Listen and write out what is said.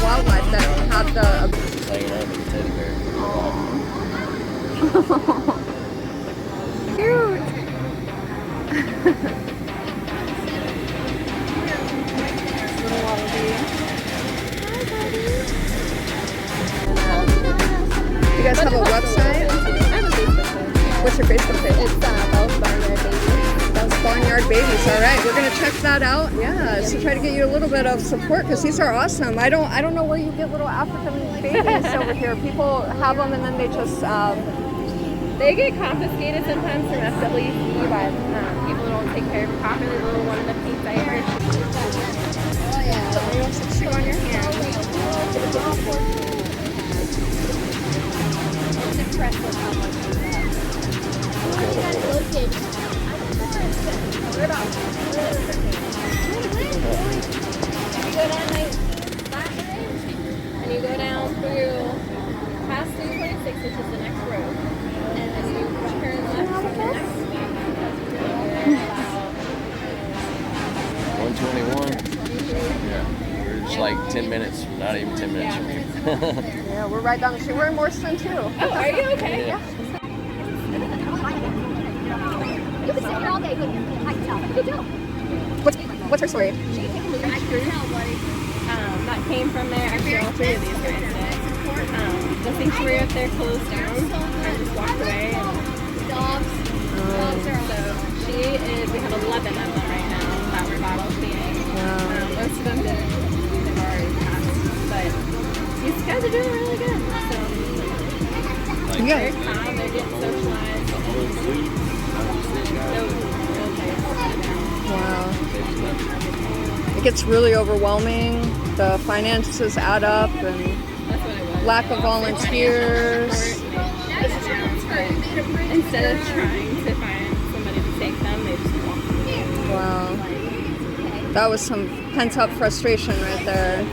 wildlife that have the. Just hanging out with a teddy bear. Cute. Little wallaby. Hi, buddy. You guys have a website? I have a Facebook page. What's your Facebook page? It's Bell's Barnyard Baby. Those Barnyard Babies. All right, we're gonna check that out. Yeah, to try to get you a little bit of support because these are awesome. I don't know where you get little African babies over here. People have them and then they just. They get confiscated sometimes from FWC by people who don't take care of it properly. The little one in the pink diaper. Oh yeah. So you also chew on your hand. It's impressive how much you have. You go down like flat bridge, and you go down through past 326, which is the next road, and then you turn left to the next one. 121. Yeah. We're just like 10 minutes, not even 10 minutes from here. Yeah, we're right down the street. We're in Morrison too. Oh, are you okay? Yeah. You can sit here all day, but I can tell. You do. What's her story? That came from there. Actually, all three of these guys did. The sanctuary up there closed down. I just walked away. And dogs are so we have 11 of them right now that we're bottle feeding. Most of them didn't. They've already passed. But these guys are doing really good. So they're calm. They're getting socialized. Wow. It gets really overwhelming. The finances add up and lack of volunteers. Instead of trying to find somebody to take them, they just walk away. Wow. That was some pent-up frustration right there.